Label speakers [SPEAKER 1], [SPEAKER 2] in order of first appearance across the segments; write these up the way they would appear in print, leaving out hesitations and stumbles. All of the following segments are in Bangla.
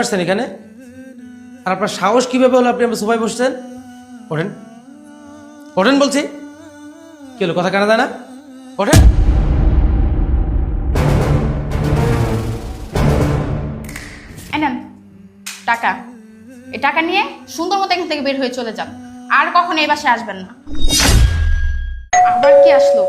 [SPEAKER 1] আসছেন এখানে? আর আপনার সাহস কিভাবে হলো আপনি আমার সোফায় বসছেন? ওঠেন, ওঠেন বলছি। কি হলো, কথা কানা দেয় না? ওঠেন।
[SPEAKER 2] এই নেন টাকা। এই টাকা নিয়ে সুন্দর মতো এখান থেকে বের হয়ে চলে যান, আর কখনো এই বাসায় আসবেন না। আবার কি আসলো?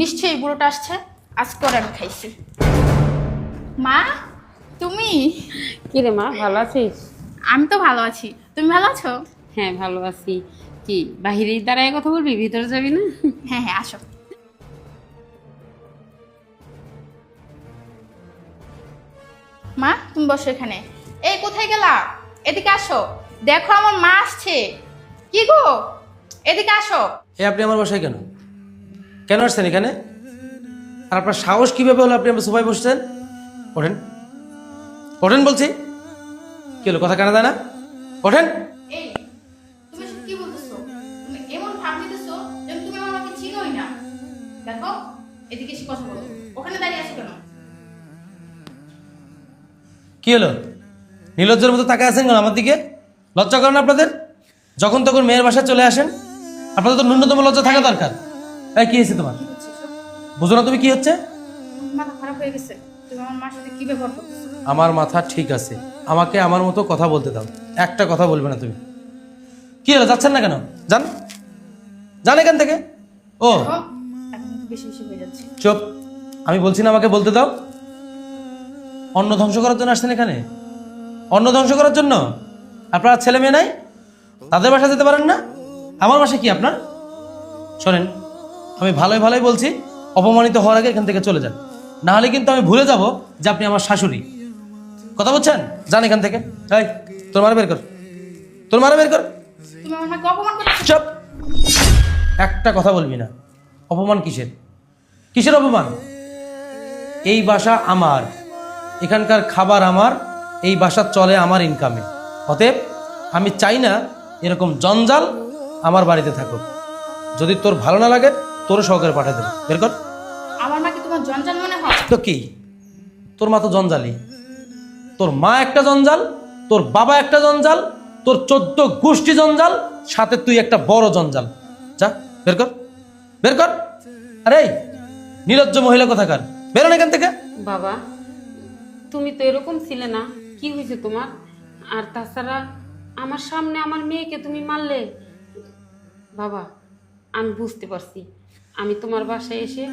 [SPEAKER 2] নিশ্চয়ই বুড়োটা আসছে, আজকে ওর আমি খাইছি। মা তুমি?
[SPEAKER 3] কি রে মা, ভালো আছিস?
[SPEAKER 2] আমি তো ভালো আছি, তুমি ভালো আছো?
[SPEAKER 3] হ্যাঁ ভালো আছি। কি বাহিরে দাঁড়ায় কথা বলবি, ভিতরে যাবি না?
[SPEAKER 2] হ্যাঁ হ্যাঁ আসো। মা তুমি বসো এখানে। এই কোথায় গেলা? এদিকে আসো, দেখো আমার মা আসছে। কি গো, এদিকে আসো।
[SPEAKER 1] আপনি আমার বাসায় কেন কেন আসছেন এখানে? আর আপনার সাহস কিভাবে হলো আপনি আমার সোফায় বসছেন? ওঠেন, ওঠেন বলছি। কি হলো, কথা কানা দেয় না? ওঠেন।
[SPEAKER 2] এই তুমি এসব কি বলতেছো? তুমি এমন ভাব নিতেছো যেন তুমি আমার মাকে চিনোই না। দেখো এদিকে এসে কথা বলো, ওখানে দাঁড়িয়ে আছো কেন?
[SPEAKER 1] কি হলো, নির্লজ্জের মতো তাকায় আছেন কেন আমার দিকে? লজ্জা করেন আপনাদের? যখন তখন মেয়ের বাসায় চলে আসেন, আপনাদের তো ন্যূনতম লজ্জা থাকা দরকার। এই কি হয়েছে তোমার? বুঝো না তুমি কি হচ্ছে?
[SPEAKER 2] মাথা খারাপ হয়ে গেছে, তুমি আমার মার সাথে কি ব্যবহার করতেছো?
[SPEAKER 1] আমার মাথা ঠিক আছে, আমাকে আমার মতো কথা বলতে দাও। একটা কথা বলবে না তুমি। কি হলো, যাচ্ছেন না কেন? যান, যান এখান থেকে। ও
[SPEAKER 2] দেখো, এখন একটু বেশি বেশি হয়ে যাচ্ছে।
[SPEAKER 1] চুপ, আমি বলছি না আমাকে বলতে দাও। অন্ন ধ্বংস করার জন্য আসছেন এখানে? অন্ন ধ্বংস করার জন্য? আপনার ছেলে মেয়ে নাই? তাদের বাসায় যেতে পারেন না? আমার বাসায় কি আপনার? শোনেন, আমি ভালোই ভালোই বলছি, অপমানিত হওয়ার আগে এখান থেকে চলে যান, না হলে কিন্তু আমি ভুলে যাব যে আপনি আমার শাশুড়ি। কথা বলছেন? যান এখান থেকে। এই তোর মারা বের কর, তোর মারা বের কর।
[SPEAKER 2] তুমি আমার মাকে অপমান করতেছো।
[SPEAKER 1] চুপ, একটা কথা বলবি না। অপমান কিসের? কিসের অপমান? এই বাসা আমার, এখানকার খাবার আমার, এই বাসা চলে আমার ইনকামে। অতএব আমি চাই না এরকম জঞ্জাল আমার বাড়িতে থাকুক। যদি তোর ভালো না লাগে, তোর সহকারে পাঠিয়ে দেবো। বের কর।
[SPEAKER 2] আমার মাকে তোমার জঞ্জাল মনে হয়?
[SPEAKER 1] তো কি, তোর মা তো জঞ্জালই। তোর মা একটা জঞ্জাল, তোর বাবা একটা জঞ্জাল, তোর 14 গোষ্ঠী জঞ্জাল, সাথে তুই একটা বড় জঞ্জাল। যা বের কর, বের কর। আরে নির্লজ্জ মহিলা কোথাকার, বেরোন এখান থেকে।
[SPEAKER 3] বাবা, তুমি তো এরকম ছিলে না, কি হয়েছে তোমার? আর তাছাড়া আমার সামনে আমার মেয়েকে তুমি মারলে। বাবা, আমি বুঝতে পারছি আমি তোমার বাসায় এসে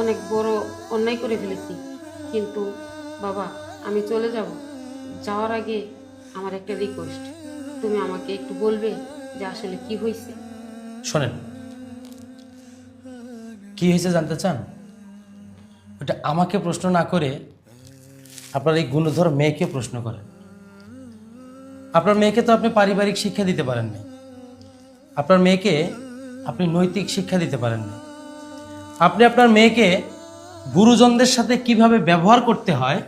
[SPEAKER 3] অনেক বড় অন্যায় করে ফেলেছি, কিন্তু বাবা আমি চলে যাব। যাওয়ার আগে আমার একটা রিকোয়েস্ট, তুমি আমাকে একটু বলবে যে আসলে কি হয়েছে?
[SPEAKER 1] শোনেন, কি হয়েছে জানতে চান? ওটা আমাকে প্রশ্ন না করে আপনার এই গুণধর মেয়েকে প্রশ্ন করেন। আপনার মেয়েকে তো আপনি পারিবারিক শিক্ষা দিতে পারেন না, আপনার মেয়েকে আপনি নৈতিক শিক্ষা দিতে পারেন না, আপনি আপনার মেয়েকে গুরুজনদের সাথে কিভাবে ব্যবহার করতে হয়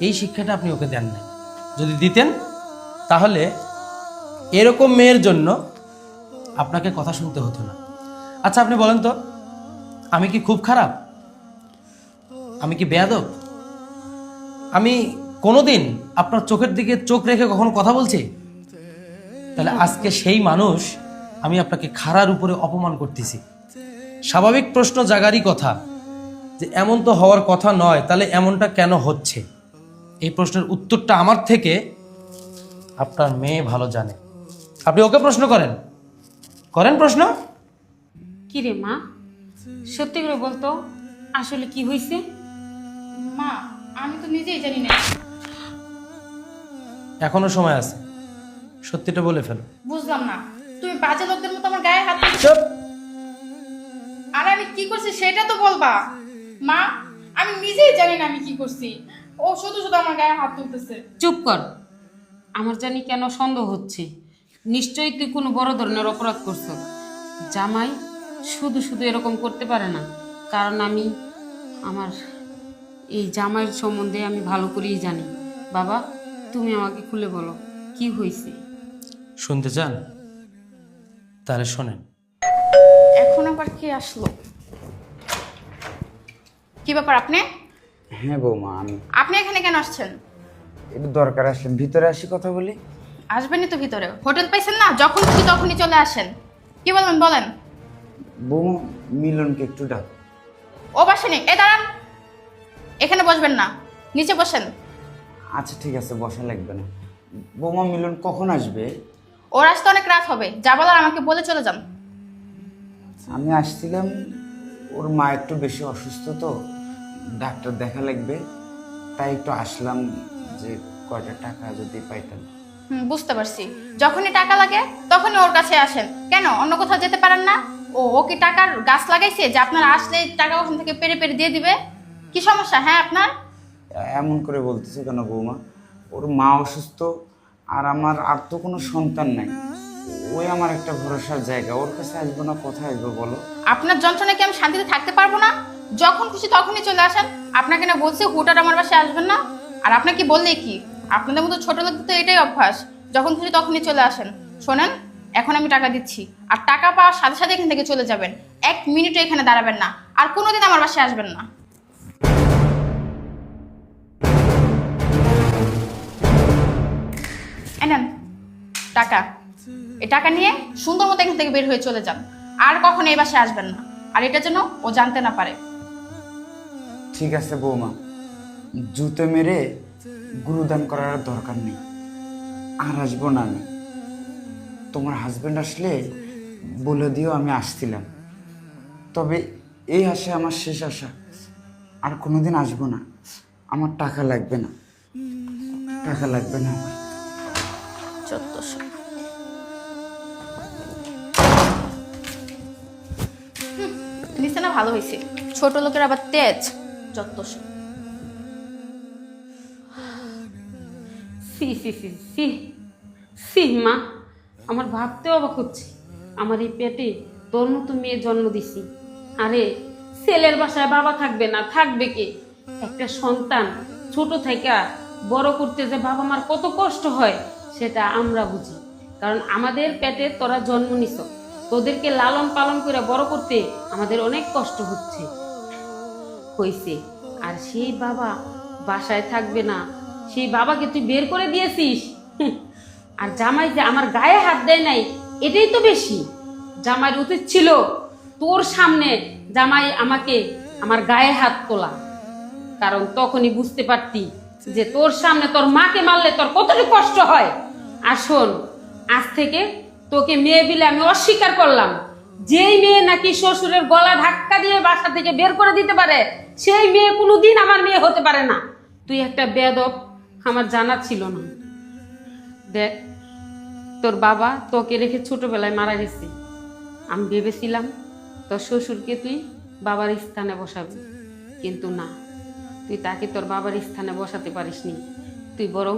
[SPEAKER 1] এই শিক্ষাটা আপনি ওকে দেন না। যদি দিতেন তাহলে এরকম মেয়ের জন্য আপনাকে কথা শুনতে হতো না। আচ্ছা আপনি বলেন তো, আমি কি খুব খারাপ? আমি কি বেয়াদব? আমি কোনোদিন আপনার চোখের দিকে চোখ রেখে কখনো কথা বলছি? তাহলে আজকে সেই মানুষ আমি আপনাকে খাড়ার উপরে অপমান করতেছি। স্বাভাবিক প্রশ্ন জাগারই কথা যে এমন তো হওয়ার কথা নয়, তাহলে এমনটা কেন হচ্ছে? এই প্রশ্নের উত্তরটা আমার থেকে আপনার মেয়ে ভালো জানে। আপনি ওকে প্রশ্ন করেন, করেন প্রশ্ন।
[SPEAKER 3] কি রে মা, সত্যি করে বলতো আসলে কি হয়েছে?
[SPEAKER 2] মা আমি তো নিজেই জানি না।
[SPEAKER 1] এখনো সময় আছে, সত্যিটা বলে ফেলো।
[SPEAKER 2] বুঝলাম না, তুমি বাজে লোকদের মতো আমার গায়ে হাত দিচ্ছ।
[SPEAKER 1] চুপ।
[SPEAKER 2] আর আমি কি করছি সেটা তো বলবা। মা আমি নিজেই জানি না আমি কি করছি, ও শুধু শুধু আমার গায়ে হাত তুলতেছে।
[SPEAKER 3] চুপ কর, আমার জানি কেন সন্দেহ হচ্ছে। নিশ্চয়ই তুই কোনো বড় ধরনের অপরাধ করছো। জামাই শুধু শুধু এরকম করতে পারে না, কারণ আমি আমার এই জামাইয়ের সম্বন্ধে আমি ভালো করেই জানি। বাবা তুমি আমাকে খুলে বলো কি হয়েছে।
[SPEAKER 1] শুনতে চান? তাহলে শোনেন।
[SPEAKER 2] এখন আবার কে আসলো? কি ব্যাপার আপনি?
[SPEAKER 4] হ্যাঁ বৌমা, আমি
[SPEAKER 2] আপনি এখানে কেন আসছেন?
[SPEAKER 4] একটু দরকার আসলেন, ভিতরে আসি কথা বলি।
[SPEAKER 2] আসবেনই তো ভিতরে, হোটেল পাইছেন না, যখন খুশি তখনই চলে আসেন। কি বলবেন বলেন।
[SPEAKER 4] বৌমা মিলনকে একটু ডাক।
[SPEAKER 2] ও বাসে নেই, এ দাঁড়ান, এখানে বসবেন না, নিচে বসেন।
[SPEAKER 4] আচ্ছা ঠিক আছে, বসা লাগবে না। বৌমা মিলন কখন আসবে?
[SPEAKER 2] ওর আসতে অনেক রাত হবে, যা বলার আমাকে বলে চলে যান।
[SPEAKER 4] আমি আসছিলাম, ওর মা একটু বেশি অসুস্থ তো, ডাক্তার দেখা লাগবে, তাই একটু আসলাম যে কয়টা টাকা যদি পাইতাম।
[SPEAKER 2] বুঝতে পারছি, যখনই টাকা লাগে তখনই ওর কাছে আসেন। কেন অন্য কোথাও যেতে পারেন না? ও কি টাকার গাছ লাগাইছে যে আপনার আসলে টাকা ওখান থেকে পেরে পেরে দিয়ে দিবে? কি সমস্যা হ্যাঁ আপনার?
[SPEAKER 4] এমন করে বলতেছো কেন বৌমা? ওর মা অসুস্থ, আর আমার আর তো কোনো সন্তান নাই, ওই আমার একটা ভরসার জায়গা। ওর কাছে আসবো না, কোথায় আসবো বলো?
[SPEAKER 2] আপনার যন্ত্রণা কি আমি শান্তিতে থাকতে পারবো না? যখন খুশি তখনই চলে আসেন। আপনাকে না বলছি হুটার আমার বাসায় আসবেন না? আর আপনাকে বললে কি, আপনাদের মতো ছোট লোকদের তো এটাই অভ্যাস, যখন খুশি তখনই চলে আসেন। শোনেন, এখন আমি টাকা দিচ্ছি, আর টাকা পাওয়ার সাথে সাথে এখান থেকে চলে যাবেন। 1 মিনিটও এখানে দাঁড়াবেন না, আর কোনোদিন আমার বাসায় আসবেন না। এনেন টাকা, এই টাকা নিয়ে সুন্দর মতো এখান থেকে বের হয়ে চলে যান, আর কখনো এই বাসায় আসবেন না। আর এটা যেন ও জানতে না পারে।
[SPEAKER 4] ঠিক আছে বৌমা, জুতো মেরে গুরুদান করার আর দরকার নেই, আর আসবো না আমি। তোমার হাজবেন্ড আসলে বলে দিও আমি আসছিলাম। তবে এই আশা আমার শেষ আশা, আর কোনোদিন আসবো না। আমার টাকা লাগবে না, টাকা লাগবে না আমার।
[SPEAKER 2] 1400 নিচে না, ভালো হয়েছে, ছোট লোকের আবার তেজ। 1400
[SPEAKER 3] C C C C C মা, আমার ভাবতেও অবাক হচ্ছে, আমার এই পেটে তোর মতো মেয়ে জন্ম দিছি। আরে ছেলের বাসায় বাবা থাকবে না, থাকবে কে? একটা সন্তান ছোট থেকে বড় করতে যে বাবা মার কত কষ্ট হয় সেটা আমরা বুঝি, কারণ আমাদের পেটে তোরা জন্ম নিছ, তোদেরকে লালন পালন করে বড় করতে আমাদের অনেক কষ্ট হচ্ছে হয়েছে। আর সেই বাবা বাসায় থাকবে না, সেই বাবাকে তুই বের করে দিয়েছিস। আর জামাই যে আমার গায়ে হাত দেয় নাই, এটাই তো বেশি। জামাইয়ের উচিত ছিল তোর সামনে জামাই আমাকে আমার গায়ে হাত তোলা, কারণ তখনই বুঝতে পারতি যে তোর সামনে তোর মাকে মারলে তোর কতটা কষ্ট হয়। আর শোন, আজ থেকে তোকে মেয়ে বিলে আমি অস্বীকার করলাম। যেই মেয়ে নাকি শ্বশুরের গলা ধাক্কা দিয়ে বাসা থেকে বের করে দিতে পারে, সেই মেয়ে কোনোদিন আমার মেয়ে হতে পারে না। তুই একটা বেয়াদব, আমার জানা ছিল না। দেখ, তোর বাবা তোকে রেখে ছোটবেলায় মারা গেছে। আমি ভেবেছিলাম তোর শ্বশুরকে তুই বাবার স্থানে বসাবি, কিন্তু না, তুই তাকে তোর বাবার স্থানে বসাতে পারিসনি। তুই বরং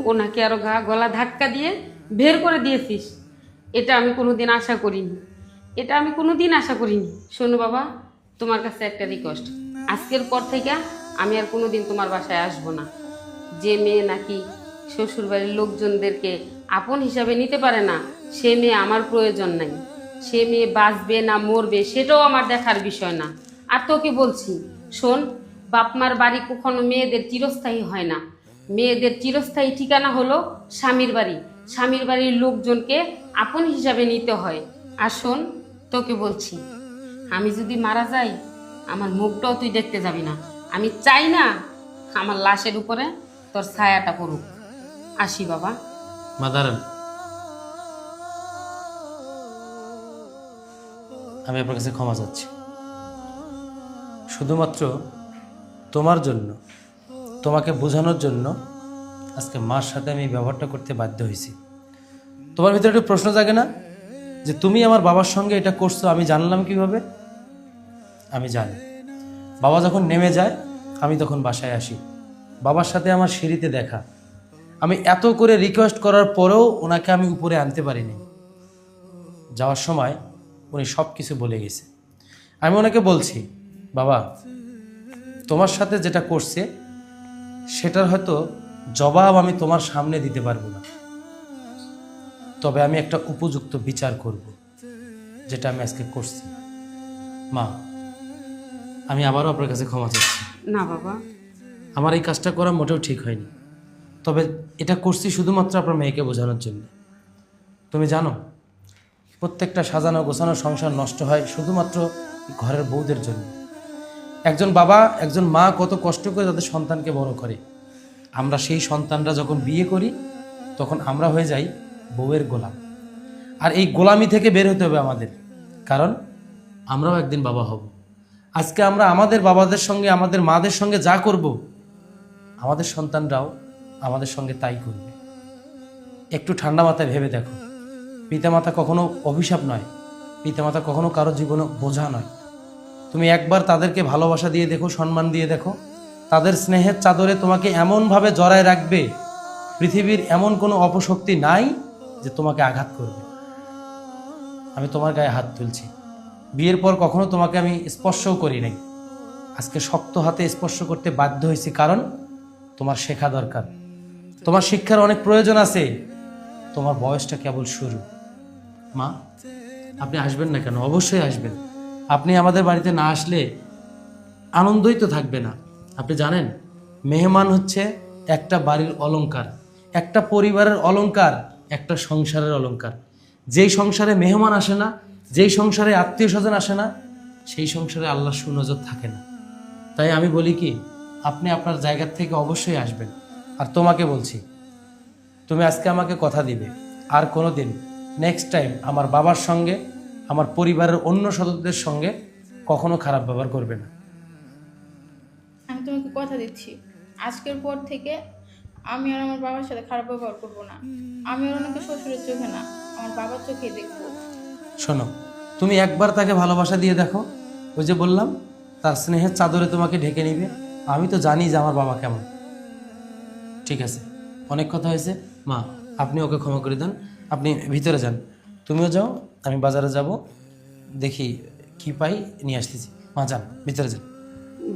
[SPEAKER 3] ওনাকে আরো গলা ধাক্কা দিয়ে বের করে দিয়েছিস। এটা আমি কোনোদিন আশা করিনি, এটা আমি কোনোদিন আশা করিনি। শোনো বাবা, তোমার কাছে একটা রিকোয়েস্ট, আজকের পর থেকে আমি আর কোনোদিন তোমার বাসায় আসবো না। যে মেয়ে নাকি শ্বশুরবাড়ির লোকজনদেরকে আপন হিসাবে নিতে পারে না, সে মেয়ে আমার প্রয়োজন নাই। সে মেয়ে বাঁচবে না মরবে সেটাও আমার দেখার বিষয় না। আর তোকে বলছি, শোন, বাপমার বাড়ি কখনো মেয়েদের চিরস্থায়ী হয় না। মেয়েদের চিরস্থায়ী ঠিকানা হলো স্বামীর বাড়ি। স্বামীর বাড়ির লোকজনকে আপন হিসাবে নিতে হয়। আর শোন, তোকে বলছি, আমি যদি মারা যাই, আমার মুখটাও তুই দেখতে যাবি না। আমি চাই না আমার লাশের উপরে তোর ছায়াটা পড়ুক। আসি বাবা।
[SPEAKER 1] মা দাঁড়ান, আমি আপনার কাছে ক্ষমা চাচ্ছি। শুধুমাত্র তোমার জন্য, তোমাকে বোঝানোর জন্য আজকে মার সাথে আমি এই ব্যবহারটা করতে বাধ্য হয়েছি। তোমার ভিতরে একটু প্রশ্ন জাগে না যে তুমি আমার বাবার সঙ্গে এটা করছো, আমি জানলাম কিভাবে? আমি জানি, বাবা যখন নেমে যায় আমি তখন বাসায় আসি, বাবার সাথে আমার সিঁড়িতে দেখা। আমি এত করে রিকোয়েস্ট করার পরেও ওনাকে আমি উপরে আনতে পারিনি। যাওয়ার সময় উনি সব কিছু বলে গেছে। আমি ওনাকে বলছি, বাবা তোমার সাথে যেটা করছে সেটার হয়তো জবাব আমি তোমার সামনে দিতে পারবো না, তবে আমি একটা উপযুক্ত বিচার করব, যেটা আমি আজকে করছি। মা, আমি আবারও আপনার কাছে ক্ষমা চাচ্ছি।
[SPEAKER 3] না বাবা,
[SPEAKER 1] আমার এই কাজটা করা মোটেও ঠিক হয়নি। তবে এটা করছি শুধুমাত্র আপনার মেয়েকে বোঝানোর জন্য। তুমি জানো প্রত্যেকটা সাজানো গোছানো সংসার নষ্ট হয় শুধুমাত্র ঘরের বউদের জন্য। একজন বাবা একজন মা কত কষ্ট করে তাদের সন্তানকে বড় করে, আমরা সেই সন্তানরা যখন বিয়ে করি তখন আমরা হয়ে যাই বউয়ের গোলাম। আর এই গোলামি থেকে বের হতে হবে আমাদের, কারণ আমরাও একদিন বাবা হব। আজকে আমরা আমাদের বাবাদের সঙ্গে আমাদের মাদের সঙ্গে যা করব, আমাদের সন্তানরাও আমাদের সঙ্গে তাই করবে। একটু ঠান্ডা মাথায় ভেবে দেখো, পিতামাতা কখনো অভিশাপ নয়, পিতামাতা কখনো কারো জীবনে বোঝা নয়। তুমি একবার তাদেরকে ভালোবাসা দিয়ে দেখো, সম্মান দিয়ে দেখো, তাদের স্নেহের চাদরে তোমাকে এমনভাবে জড়ায় রাখবে, পৃথিবীর এমন কোনো অপশক্তি নাই যে তোমাকে আঘাত করবে। আমি তোমার গায়ে হাত তুলছি, বিয়ের পর কখনো তোমাকে আমি স্পর্শও করি নাই, আজকে শক্ত হাতে স্পর্শ করতে বাধ্য হয়েছি, কারণ তোমার শেখা দরকার, তোমার শিক্ষার অনেক প্রয়োজন আছে, তোমার বয়সটা কেবল শুরু। মা, আপনি আসবেন না কেন? অবশ্যই আসবেন। আপনি আমাদের বাড়িতে না আসলে আনন্দই তো থাকবে না। আপনি জানেন মেহমান হচ্ছে একটা বাড়ির অলংকার, একটা পরিবারের অলংকার, একটা সংসারের অলংকার। যেই সংসারে মেহমান আসে না, যেই সংসারে আত্মীয় স্বজন আসে না, সেই সংসারে আল্লাহর সুনজর থাকে না। তাই আমি বলি কি, আপনি আপনার জায়গার থেকে অবশ্যই আসবেন। আর তোমাকে বলছি, তুমি আজকে আমাকে কথা দিবে আর কোনো দিন নেক্সট টাইম আমার বাবার সঙ্গে আমার পরিবারের অন্য সদস্যদের সঙ্গে কখনো খারাপ ব্যবহার করবে না।
[SPEAKER 2] আমি তোমাকে কথা দিচ্ছি, আজকের পর থেকে আমি আর আমার বাবার সাথে খারাপ ব্যবহার করবো না। আমি আর ওনাকে শ্বশুরের চোখে না, আমার বাবার চোখে দেখবো।
[SPEAKER 1] শোনো, তুমি একবার তাকে ভালোবাসা দিয়ে দেখো, ওই যে বললাম তার স্নেহের চাদরে তোমাকে ঢেকে নিবে। আমি তো জানি যে আমার বাবা কেমন। ঠিক আছে, অনেক কথা হয়েছে। মা, আপনি ওকে ক্ষমা করে দেন, আপনি ভিতরে যান, তুমিও যাও, আমি বাজারে যাব, দেখি কি পাই নিয়ে আসতেছি। মা যান, ভিতরে যান।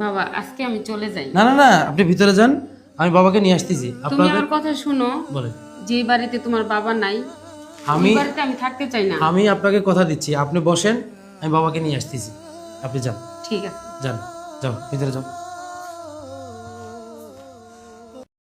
[SPEAKER 3] বাবা আজকে আমি চলে যাই।
[SPEAKER 1] না না না, আপনি ভিতরে যান, আমি বাবাকে নিয়ে আসতেছি।
[SPEAKER 3] তুমি
[SPEAKER 1] আপনাদের
[SPEAKER 3] আমার কথা শুনো,
[SPEAKER 1] বলেন।
[SPEAKER 3] যে বাড়িতে তোমার বাবা নাই
[SPEAKER 1] আমি
[SPEAKER 3] ওই বাড়িতে আমি থাকতে চাই না।
[SPEAKER 1] আমি আপনাকে কথা দিচ্ছি, আপনি বসেন, আমি বাবাকে নিয়ে আসতেছি, আপনি যান।
[SPEAKER 3] ঠিক আছে।
[SPEAKER 1] যান, যাও ভিতরে যাও।